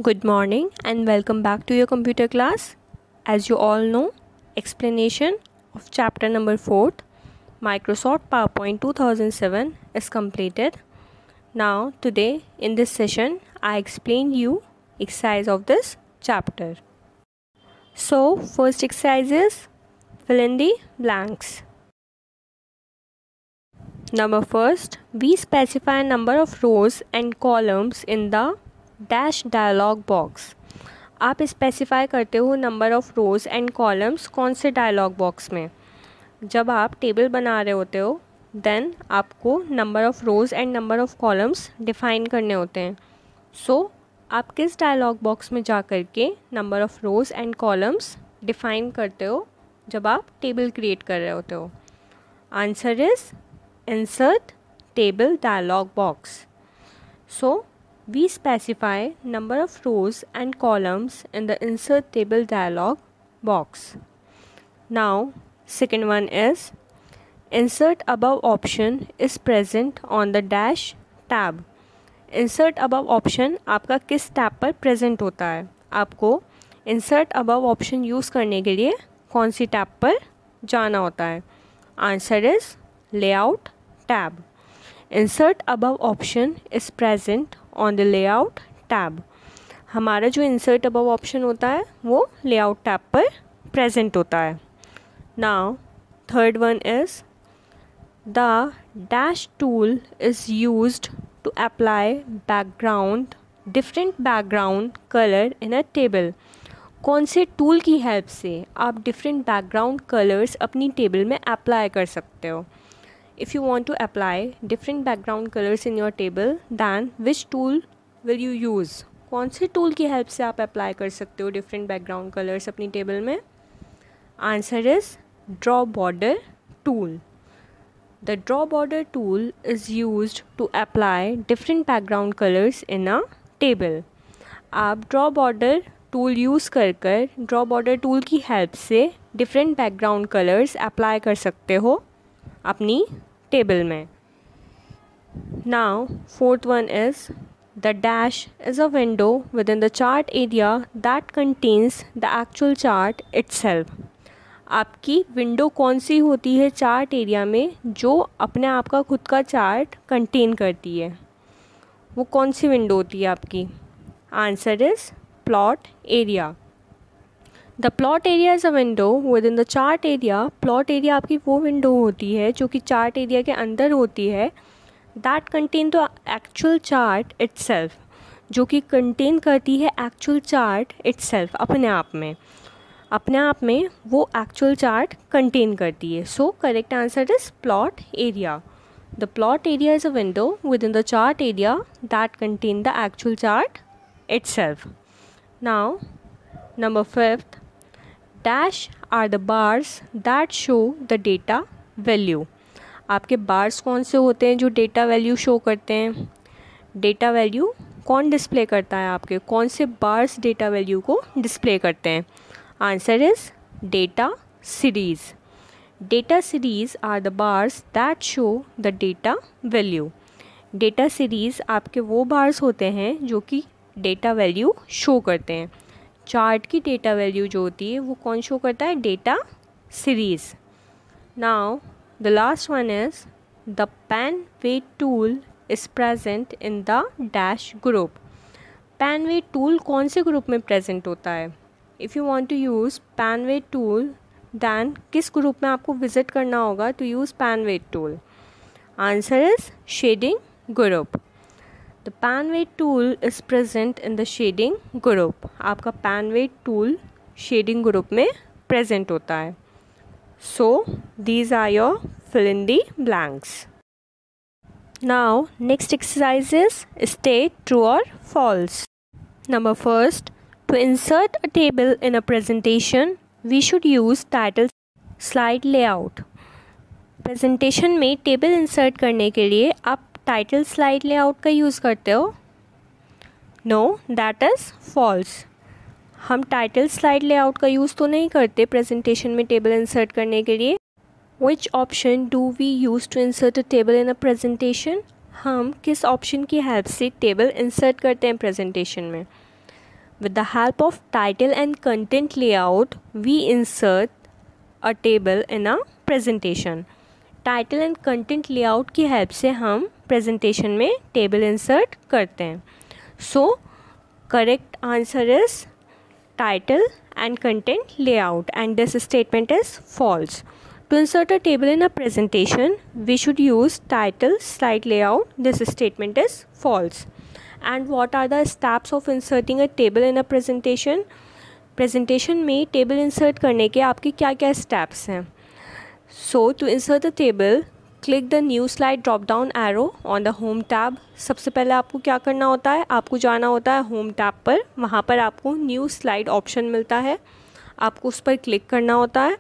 Good morning and welcome back to your computer class. As you all know, explanation of chapter number 4, Microsoft PowerPoint 2007 is completed. Now today in this session, I explain you exercise of this chapter. So first exercise is fill in the blanks. Number first, we specify number of rows and columns in the dash dialog box. आप specify करते हो number of rows and columns कौन से dialogue box में. जब आप table बना रहे होते हो देन आपको number of rows and number of columns define करने होते हैं. सो आप किस डायलॉग बॉक्स में जा कर के number of rows and columns define करते हो जब आप टेबल क्रिएट कर रहे होते हो. Answer is insert table dialog box. So we specify number of rows and columns in the insert table dialog box. Now second one is insert above option is present on the dash tab. insert above option आपका किस tab पर present होता है. आपको insert above option use करने के लिए कौन सी टैब पर जाना होता है. Answer is layout tab. insert above option is present on the layout tab. हमारा जो इंसर्ट अबव ऑप्शन होता है वो लेआउट टैब पर प्रेजेंट होता है. Now third one is the dash tool is used to apply background different background colour in a table. कौन से टूल की हेल्प से आप डिफरेंट बैकग्राउंड कलर्स अपनी टेबल में अप्लाई कर सकते हो. If you want to apply different background colors in your table, then which tool will you use? कौन से टूल की हेल्प से आप अप्लाई कर सकते हो डिफरेंट बैकग्राउंड कलर्स अपनी टेबल में. Answer is draw border tool. The draw border tool is used to apply different background colours in a table. आप ड्रॉ बॉर्डर टूल यूज़ कर ड्रॉ बॉर्डर टूल की help से different background colours apply कर सकते हो अपनी table में. Now fourth one is the dash is a window within the chart area that contains the actual chart itself. आपकी window कौन सी होती है चार्ट एरिया में जो अपने आप का खुद का चार्ट कंटेन करती है. वो कौन सी विंडो होती है आपकी. Answer is plot area. The plot area is a window within the chart area. Plot area आपकी वो विंडो होती है जो कि चार्ट एरिया के अंदर होती है. That contain the actual chart itself. जो कि कंटेन करती है एक्चुअल चार्ट इटसेल्फ अपने आप में वो एक्चुअल चार्ट कंटेन करती है. So correct answer is plot area. The plot area is a window within the chart area that contain the actual chart itself. Now number fifth, dash are the bars that show the data value. आपके bars कौन से होते हैं जो data value show करते हैं. Data value कौन display करता है. आपके कौन से बार्स डेटा वैल्यू को डिस्प्ले करते हैं. Answer is data series. Data series are the bars that show the data value. Data series आपके वो बार्स होते हैं जो कि डेटा वैल्यू शो करते हैं. चार्ट की डेटा वैल्यू जो होती है वो कौन शो करता है. Data series. Now the last one is the pen weight tool is present in the dash group. Pen weight tool कौन से ग्रुप में प्रेजेंट होता है. If you want to use pen weight tool then किस ग्रुप में आपको visit करना होगा to use pen weight tool. Answer is shading group. The pen weight tool is present in the shading group. आपका pen weight tool shading group में present होता है. So these are your fill in the blanks. Now next exercise is state true और false. Number first, to insert a table in a presentation we should use title slide layout. Presentation में table insert करने के लिए आप title slide layout का use करते हो. No, that is false. हम टाइटल स्लाइड लेआउट का यूज़ तो नहीं करते प्रेजेंटेशन में टेबल इंसर्ट करने के लिए. Which option do we use to insert a table in a presentation. हम किस ऑप्शन की हेल्प से टेबल इंसर्ट करते हैं प्रेजेंटेशन में. With the help of title and content layout, we insert a table in a presentation. Title and content layout की help से हम प्रेजेंटेशन में टेबल इंसर्ट करते हैं. सो correct answer is title and content layout, and this statement is false. To insert a table in a presentation, we should use title, slide layout. This statement is false. And what are the steps of inserting a table in a presentation? Presentation में table insert करने के आपके क्या क्या steps हैं? So to insert a table, click the new slide drop down arrow on the home tab. सबसे पहले आपको क्या करना होता है, आपको जाना होता है home tab पर. वहाँ पर आपको new slide option मिलता है, आपको उस पर क्लिक करना होता है.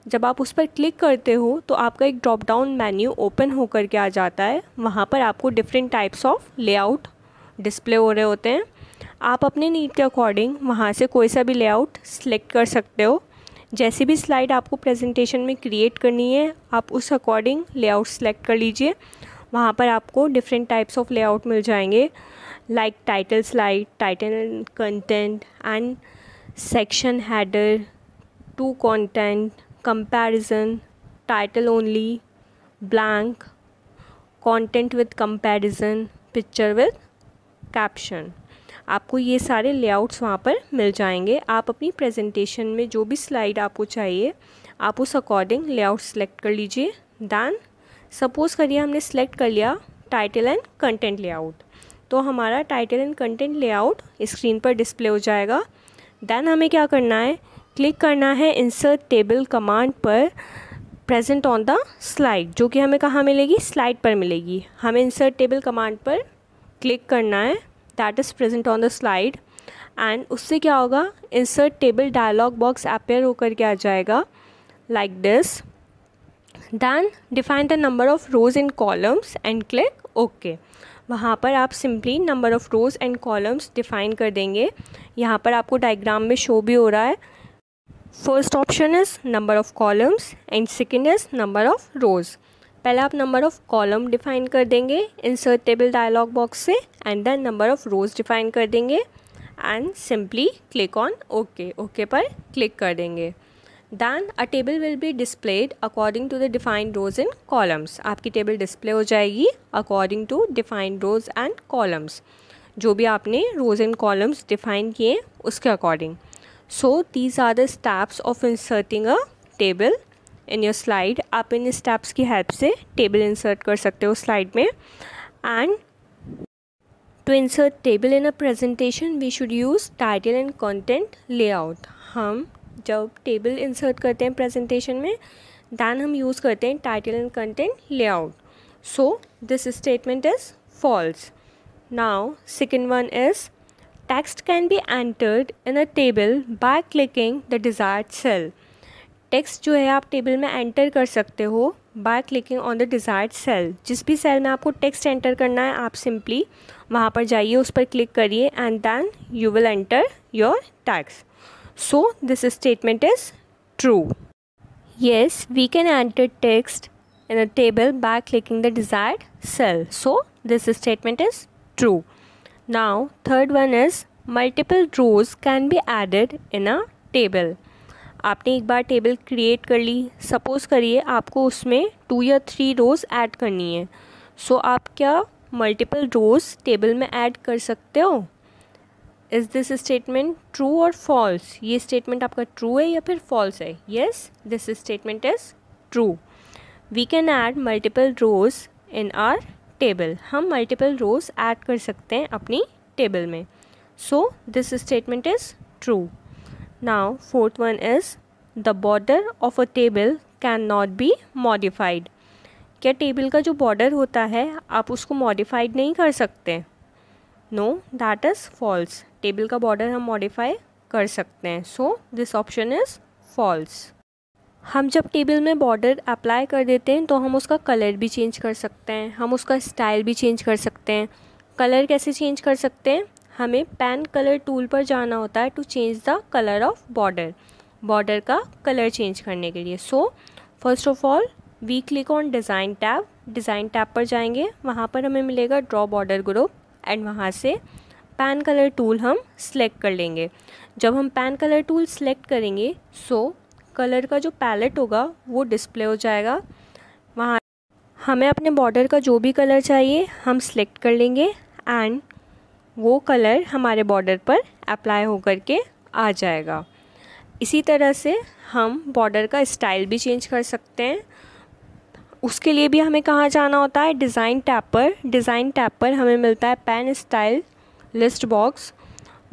जब आप उस पर क्लिक करते हो तो आपका एक ड्रॉप डाउन मेन्यू ओपन होकर के आ जाता है. वहाँ पर आपको different types of layout display हो रहे होते हैं. आप अपने नीड के अकॉर्डिंग वहाँ से कोई सा भी लेआउट सिलेक्ट कर सकते हो. जैसी भी स्लाइड आपको प्रेजेंटेशन में क्रिएट करनी है, आप उस अकॉर्डिंग लेआउट सेलेक्ट कर लीजिए. वहाँ पर आपको डिफरेंट टाइप्स ऑफ लेआउट मिल जाएंगे, like title slide, title and content and section header, two content, comparison, title only, blank, content with comparison, picture with caption. आपको ये सारे लेआउट्स वहाँ पर मिल जाएंगे. आप अपनी प्रेजेंटेशन में जो भी स्लाइड आपको चाहिए, आप उस अकॉर्डिंग लेआउट सेलेक्ट कर लीजिए. दैन सपोज़ करिए हमने सेलेक्ट कर लिया टाइटल एंड कंटेंट लेआउट, तो हमारा title and content layout screen पर डिस्प्ले हो जाएगा. दैन हमें क्या करना है, क्लिक करना है इंसर्ट टेबल कमांड पर प्रेजेंट ऑन द स्लाइड, जो कि हमें कहाँ मिलेगी, स्लाइड पर मिलेगी. हमें इंसर्ट टेबल कमांड पर क्लिक करना है, that is present on the slide. And उससे क्या होगा, insert table dialog box appear होकर के आ जाएगा like this. Then define the number of rows and columns and click okay. वहाँ पर आप simply number of rows and columns define कर देंगे. यहाँ पर आपको डायग्राम में शो भी हो रहा है. First option is number of columns and second is number of rows. पहले आप नंबर ऑफ़ कॉलम डिफ़ाइन कर देंगे इंसर्ट टेबल डायलॉग बॉक्स से, and then number of rows define कर देंगे and simply click on okay. Okay पर click कर देंगे. Then a table will be displayed according to the defined rows and columns. आपकी table display हो जाएगी according to defined rows and columns, जो भी आपने रोज एंड कॉलम्स डिफ़ाइन किए उसके according. So these are the steps of inserting a table in your slide. आप इन स्टेप्स की हेल्प से टेबल इंसर्ट कर सकते हो स्लाइड में. And to insert table in a presentation we should use title and content layout. हम जब टेबल इंसर्ट करते हैं प्रेजेंटेशन में, दैन हम यूज़ करते हैं title and content layout. So this statement is false. Now second one is text can be entered in a table by clicking the desired cell. Text जो है आप table में एंटर कर सकते हो by clicking on the desired cell. जिस भी cell में आपको टेक्स्ट एंटर करना है, आप सिंपली वहाँ पर जाइए, उस पर क्लिक करिए and then you will enter your text. So this statement is true. Yes, we can enter text in a table by clicking the desired cell. So this statement is true. Now third one is multiple rows can be added in a table. आपने एक बार table create कर ली, suppose करिए आपको उसमें 2 या 3 रोज़ add करनी है. So आप क्या मल्टीपल रोज़ टेबल में ऐड कर सकते हो. इज़ दिस स्टेटमेंट ट्रू और फॉल्स. ये स्टेटमेंट आपका ट्रू है या फिर फॉल्स है. Yes, this statement is true. We can add multiple rows in our table. हम मल्टीपल रोज़ ऐड कर सकते हैं अपनी टेबल में. So this statement is true. Now fourth one is the border of a table cannot be modified. क्या table का जो border होता है आप उसको मॉडिफाइड नहीं कर सकते. No, that is false. Table का बॉर्डर हम मॉडिफाई कर सकते हैं. So this option is false. हम जब टेबल में बॉर्डर अप्लाई कर देते हैं तो हम उसका कलर भी चेंज कर सकते हैं, हम उसका स्टाइल भी चेंज कर सकते हैं. कलर कैसे चेंज कर सकते हैं, हमें पेन कलर टूल पर जाना होता है to change the colour of border. Border का कलर चेंज करने के लिए. So first of all we click on design tab. Design tab पर जाएंगे, वहाँ पर हमें मिलेगा ड्रॉ बॉर्डर ग्रुप एंड वहाँ से पैन कलर टूल हम सिलेक्ट कर लेंगे। जब हम पैन कलर टूल सिलेक्ट करेंगे सो कलर का जो पैलेट होगा वो डिस्प्ले हो जाएगा। वहाँ हमें अपने बॉर्डर का जो भी कलर चाहिए हम सिलेक्ट कर लेंगे एंड वो कलर हमारे बॉर्डर पर अप्लाई होकर के आ जाएगा। इसी तरह से हम बॉर्डर का स्टाइल भी चेंज कर सकते हैं। उसके लिए भी हमें कहाँ जाना होता है, डिज़ाइन टैब पर। डिज़ाइन टैब पर हमें मिलता है पेन स्टाइल लिस्ट बॉक्स।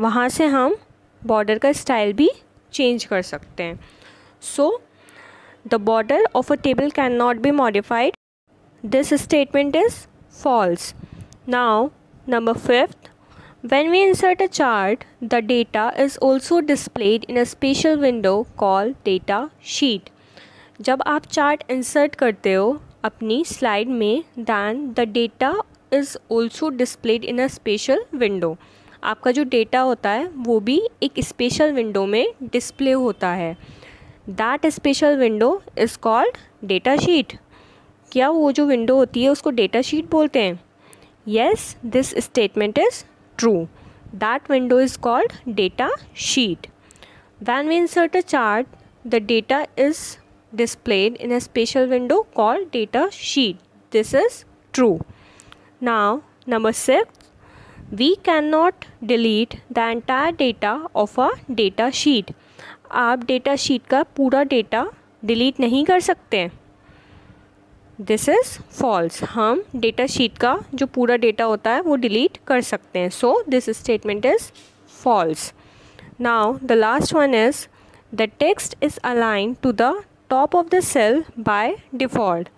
वहाँ से हम बॉर्डर का स्टाइल भी चेंज कर सकते हैं। So the border of a table can not be modified. This statement is false. Now number 5, when we insert a chart, the data is also displayed in a special window called data sheet. जब आप chart insert करते हो अपनी slide में, then the data is also displayed in a special window. आपका जो data होता है वो भी एक स्पेशल विंडो में डिस्प्ले होता है। That special window is called data sheet. क्या वो जो विंडो होती है उसको डेटा शीट बोलते हैं? Yes, this statement is true. That window is called data sheet. When we insert a chart, the data is displayed in a special window called data sheet. This is true. Now, number 6, we cannot delete the entire data of a data sheet. आप data sheet का पूरा data delete नहीं कर सकते। This is false. हम data sheet का जो पूरा डेटा होता है वो डिलीट कर सकते हैं। So this statement is false. Now the last one is the text is align to the top of the cell by default.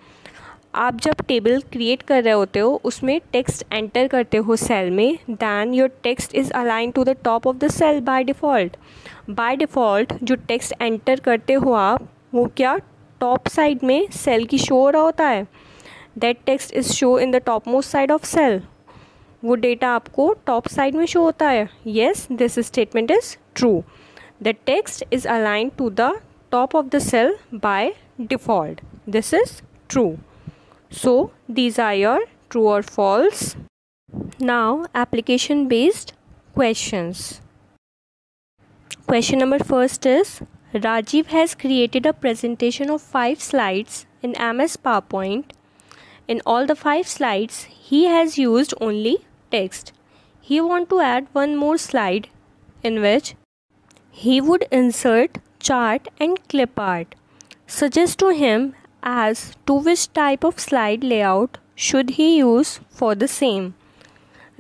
आप जब टेबल क्रिएट कर रहे होते हो उसमें टेक्स्ट एंटर करते हो सेल में, then your text is align to the top of the cell by default. By default जो टेक्स्ट एंटर करते हो आप वो क्या टॉप साइड में सेल की शो हो रहा होता है। That text is show in the top most side of cell. वो डेटा आपको टॉप साइड में शो होता है। Yes, this statement is true. The text is align to the top of the cell by default. This is true. So these are your true और false. Now application based questions. Question number 1 is, Rajiv has created a presentation of 5 slides in MS PowerPoint. In all the 5 slides, he has used only text. He wants to add one more slide in which he would insert chart and clip art. Suggest to him as to which type of slide layout should he use for the same.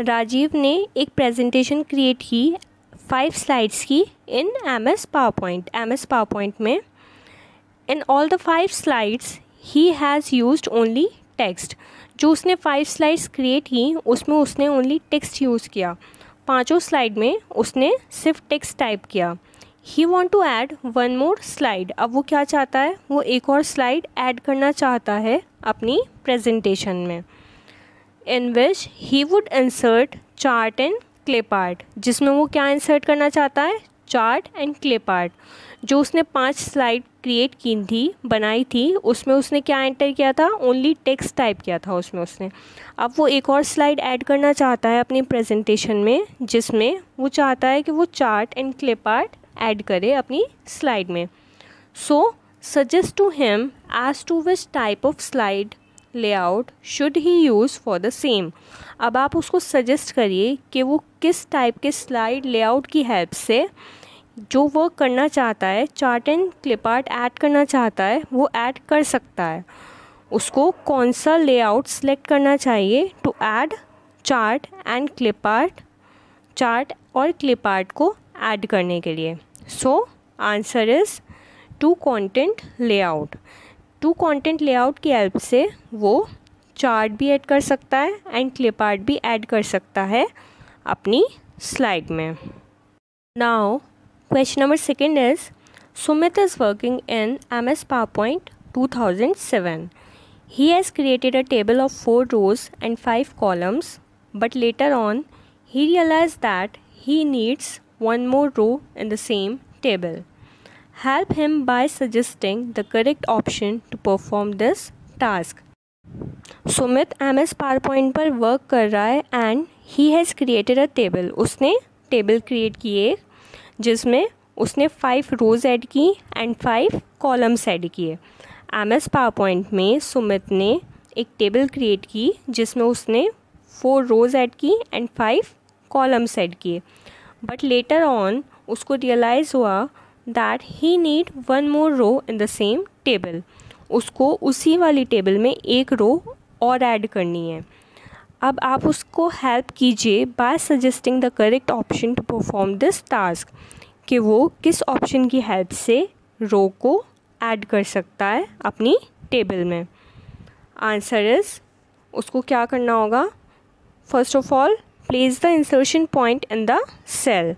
Rajiv ने एक presentation create की 5 slides की इन MS PowerPoint में। In all the 5 slides he has used only text. जो उसने 5 slides create की उसमें उसने ओनली टेक्स्ट यूज़ किया। 5 स्लाइड में उसने सिर्फ टेक्स्ट टाइप किया। He want to add one more slide. अब वो क्या चाहता है, वो एक और स्लाइड ऐड करना चाहता है अपनी प्रेजेंटेशन में। In which he would insert chart and clip art. जिसमें वो क्या इंसर्ट करना चाहता है, चार्ट एंड क्लिप आर्ट। जो उसने 5 स्लाइड क्रिएट की थी, बनाई थी, उसमें उसने क्या एंटर किया था, ओनली टेक्स्ट टाइप किया था उसमें उसने। अब वो एक और स्लाइड ऐड करना चाहता है अपनी प्रेजेंटेशन में, जिसमें वो चाहता है कि वो chart and clip art add करे अपनी स्लाइड में। So suggest to him as to which type of slide layout should he use for the same. अब आप उसको सजेस्ट करिए कि वो किस टाइप के स्लाइड लेआउट की हेल्प से जो वर्क करना चाहता है, chart and clip art add करना चाहता है, वो ऐड कर सकता है। उसको कौन सा लेआउट सेलेक्ट करना चाहिए to add chart and clip art, chart और क्लिप आर्ट को ऐड करने के लिए। So answer is two content layout. Two content layout की हेल्प से वो चार्ट भी ऐड कर सकता है एंड क्लिप आर्ट भी ऐड कर सकता है अपनी स्लाइड में। Now question number 2 is, Sumit is working in MS PowerPoint 2007. He has created a table of 4 rows and 5 columns, but later on he realized that he needs one more row in the same table. Help him by suggesting the correct option to perform this task. Sumit MS PowerPoint पर work कर रहा है and he has created a table. उसने table create किए जिसमें उसने 5 रोज़ add की and 5 columns add किए। MS PowerPoint में सुमित ने एक टेबल क्रिएट की जिसमें उसने 4 रोज़ ऐड की एंड 5 कॉलम्स ऐड किए। बट लेटर ऑन उसको रियलाइज़ हुआ that he need 1 more row in the same table. उसको उसी वाली टेबल में एक रो और ऐड करनी है। अब आप उसको हेल्प कीजिए by suggesting the correct option to perform this task, कि वो किस ऑप्शन की हेल्प से रो को ऐड कर सकता है अपनी टेबल में। आंसर इज़, उसको क्या करना होगा, first of all place the insertion point in the cell.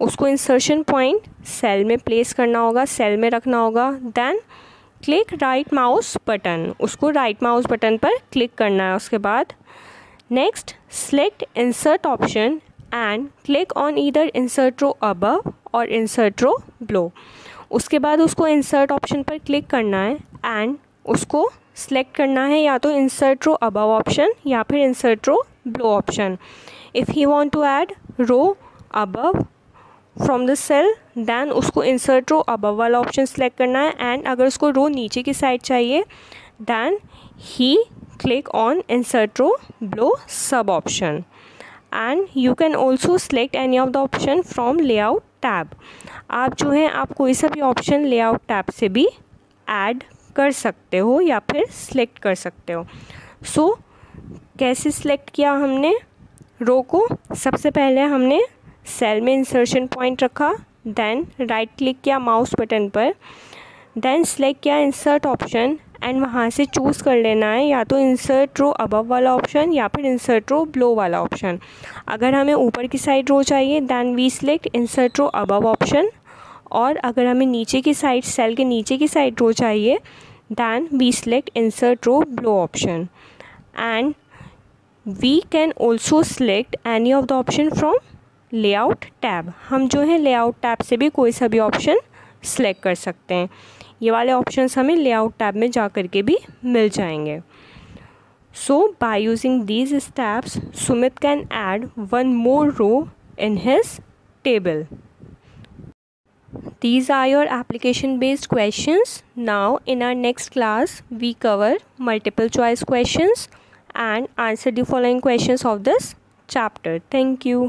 उसको इंसर्शन पॉइंट सेल में प्लेस करना होगा, सेल में रखना होगा। Then click right mouse button, उसको राइट माउस बटन पर क्लिक करना है। उसके बाद next select insert option and click on either insert row above और इंसर्ट रो बिलो। उसके बाद उसको इंसर्ट ऑप्शन पर क्लिक करना है एंड उसको सेलेक्ट करना है या तो इंसर्ट रो अबव ऑप्शन या फिर insert row below option. If he want to add row above from the cell then उसको इंसर्ट रो अबव वाला ऑप्शन सेलेक्ट करना है एंड अगर उसको रो नीचे की साइड चाहिए then he click on insert row below sub option. And you can also select any of the option from layout tab. आप जो है आप कोई सा भी ऑप्शन लेआउट टैब से भी ऐड कर सकते हो या फिर सिलेक्ट कर सकते हो। सो कैसे सिलेक्ट किया हमने रो को, सबसे पहले हमने सेल में इंसर्शन पॉइंट रखा, देन राइट क्लिक किया माउस बटन पर, देन सेलेक्ट किया इंसर्ट ऑप्शन एंड वहाँ से चूज़ कर लेना है या तो इंसर्ट रो अबव वाला ऑप्शन या फिर इंसर्ट रो बिलो वाला ऑप्शन। अगर हमें ऊपर की साइड रो चाहिए then we select insert row above option, और अगर हमें नीचे की साइड सेल के नीचे की साइड रो चाहिए then we select insert row below option. And we can also select any of the option from layout tab. हम जो है लेआउट टैब से भी कोई सा भी ऑप्शन सेलेक्ट कर सकते हैं। ये वाले ऑप्शंस हमें लेआउट टैब में जा कर के भी मिल जाएंगे। So by using these steps Sumit can add 1 more row in his table. These are your application based questions. Now in our next class we cover multiple choice questions and answer the following questions of this chapter. Thank you.